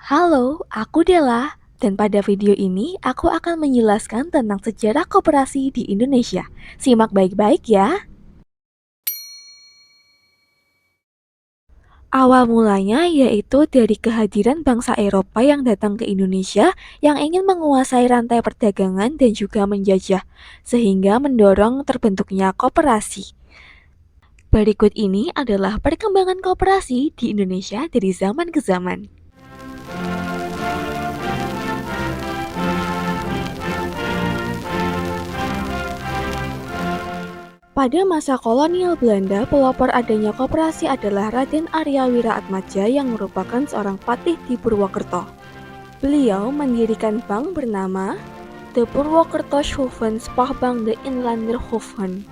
Halo, aku Dela, dan pada video ini aku akan menjelaskan tentang sejarah koperasi di Indonesia. Simak baik-baik ya. Awal mulanya yaitu dari kehadiran bangsa Eropa yang datang ke Indonesia yang ingin menguasai rantai perdagangan dan juga menjajah, sehingga mendorong terbentuknya koperasi. Berikut ini adalah perkembangan koperasi di Indonesia dari zaman ke zaman. Pada masa kolonial Belanda, pelopor adanya koperasi adalah Raden Arya Wiraatmaja yang merupakan seorang patih di Purwokerto. Beliau mendirikan bank bernama The Purwokerto-Schoven Spaarbank de Inlanderhoven.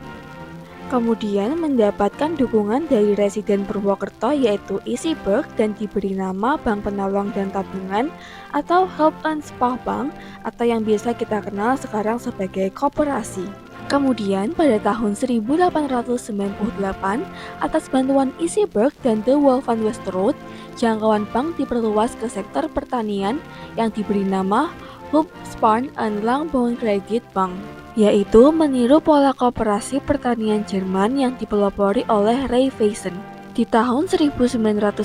Kemudian mendapatkan dukungan dari residen Purwokerto yaitu Isiburg dan diberi nama Bank Penolong dan Tabungan atau Help and Spaarbank atau yang biasa kita kenal sekarang sebagai koperasi. Kemudian pada tahun 1898, atas bantuan Isiburg dan De Wall van Westerhout, jangkauan bank diperluas ke sektor pertanian yang diberi nama Hubspan and Landbouwkredit Bank, yaitu meniru pola koperasi pertanian Jerman yang dipelopori oleh Raiffeisen. Di tahun 1908,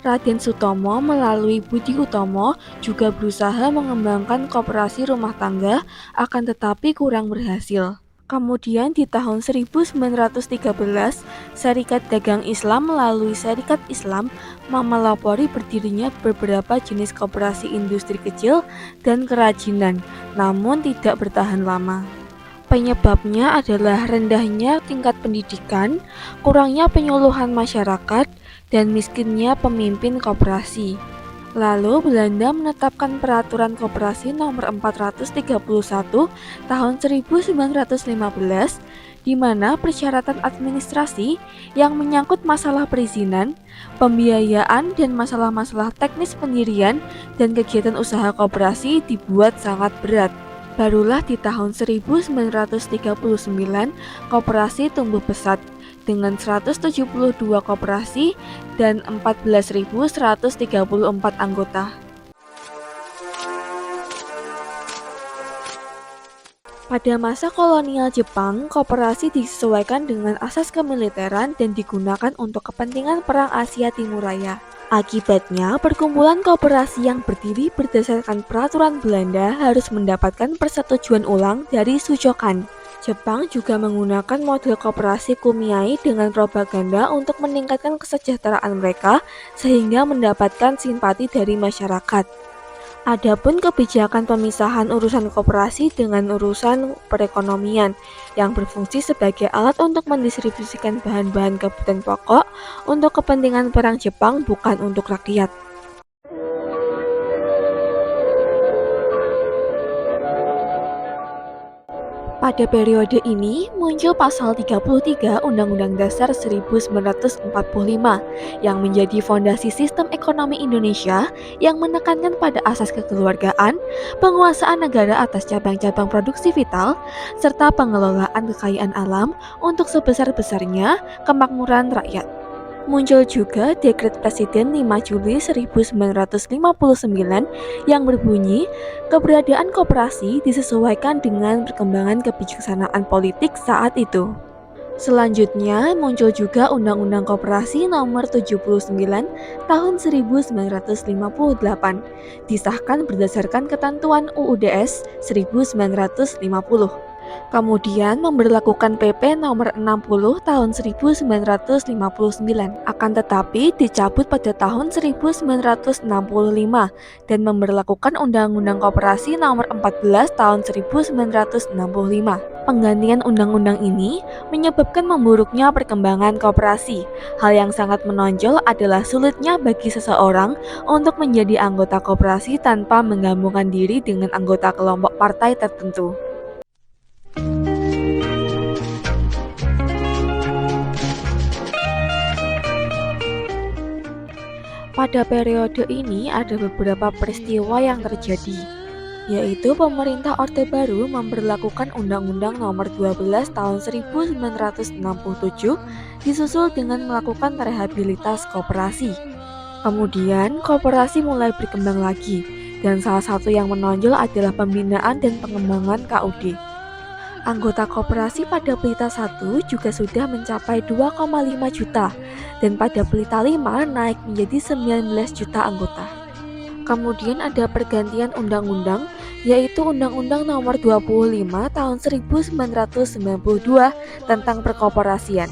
Raden Sutomo melalui Budi Utomo juga berusaha mengembangkan koperasi rumah tangga, akan tetapi kurang berhasil. Kemudian di tahun 1913, Serikat Dagang Islam melalui Serikat Islam memelopori berdirinya beberapa jenis koperasi industri kecil dan kerajinan, namun tidak bertahan lama. Penyebabnya adalah rendahnya tingkat pendidikan, kurangnya penyuluhan masyarakat, dan miskinnya pemimpin koperasi. Lalu Belanda menetapkan Peraturan Koperasi Nomor 431 tahun 1915, di mana persyaratan administrasi yang menyangkut masalah perizinan, pembiayaan, dan masalah-masalah teknis pendirian dan kegiatan usaha koperasi dibuat sangat berat. Barulah di tahun 1939 koperasi tumbuh pesat dengan 172 koperasi dan 14.134 anggota. Pada masa kolonial Jepang, koperasi disesuaikan dengan asas kemiliteran dan digunakan untuk kepentingan Perang Asia Timur Raya. Akibatnya, perkumpulan koperasi yang berdiri berdasarkan peraturan Belanda harus mendapatkan persetujuan ulang dari Sujokan. Jepang juga menggunakan model koperasi Kumiai dengan propaganda untuk meningkatkan kesejahteraan mereka sehingga mendapatkan simpati dari masyarakat. Adapun kebijakan pemisahan urusan koperasi dengan urusan perekonomian yang berfungsi sebagai alat untuk mendistribusikan bahan-bahan kebutuhan pokok untuk kepentingan perang Jepang bukan untuk rakyat. Pada periode ini muncul pasal 33 Undang-Undang Dasar 1945 yang menjadi fondasi sistem ekonomi Indonesia yang menekankan pada asas kekeluargaan, penguasaan negara atas cabang-cabang produksi vital, serta pengelolaan kekayaan alam untuk sebesar-besarnya kemakmuran rakyat. Muncul juga Dekret Presiden 5 Juli 1959 yang berbunyi, keberadaan koperasi disesuaikan dengan perkembangan kebijaksanaan politik saat itu. Selanjutnya muncul juga Undang-Undang Koperasi Nomor 79 Tahun 1958, disahkan berdasarkan ketentuan UUDS 1950. Kemudian memberlakukan PP Nomor 60 Tahun 1959, akan tetapi dicabut pada tahun 1965 dan memberlakukan Undang-Undang Koperasi Nomor 14 Tahun 1965. Penggantian undang-undang ini menyebabkan memburuknya perkembangan koperasi. Hal yang sangat menonjol adalah sulitnya bagi seseorang untuk menjadi anggota koperasi tanpa menggabungkan diri dengan anggota kelompok partai tertentu. Pada periode ini ada beberapa peristiwa yang terjadi, yaitu pemerintah Orde Baru memberlakukan Undang-Undang Nomor 12 Tahun 1967 disusul dengan melakukan rehabilitas koperasi. Kemudian, koperasi mulai berkembang lagi, dan salah satu yang menonjol adalah pembinaan dan pengembangan KUD. Anggota koperasi pada Pelita 1 juga sudah mencapai 2,5 juta, dan pada Pelita 5 naik menjadi 19 juta anggota. Kemudian ada pergantian undang-undang, yaitu Undang-Undang Nomor 25 Tahun 1992 tentang perkoperasian.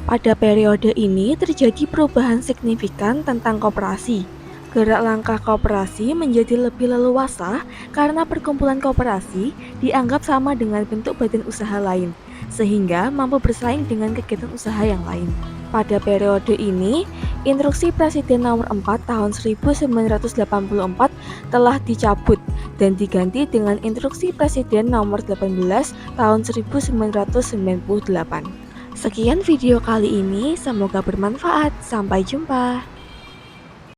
Pada periode ini terjadi perubahan signifikan tentang koperasi. Gerak langkah koperasi menjadi lebih leluasa karena perkumpulan koperasi dianggap sama dengan bentuk badan usaha lain, sehingga mampu bersaing dengan kegiatan usaha yang lain. Pada periode ini, Instruksi Presiden Nomor 4 Tahun 1984 telah dicabut dan diganti dengan Instruksi Presiden Nomor 18 Tahun 1998. Sekian video kali ini, semoga bermanfaat. Sampai jumpa.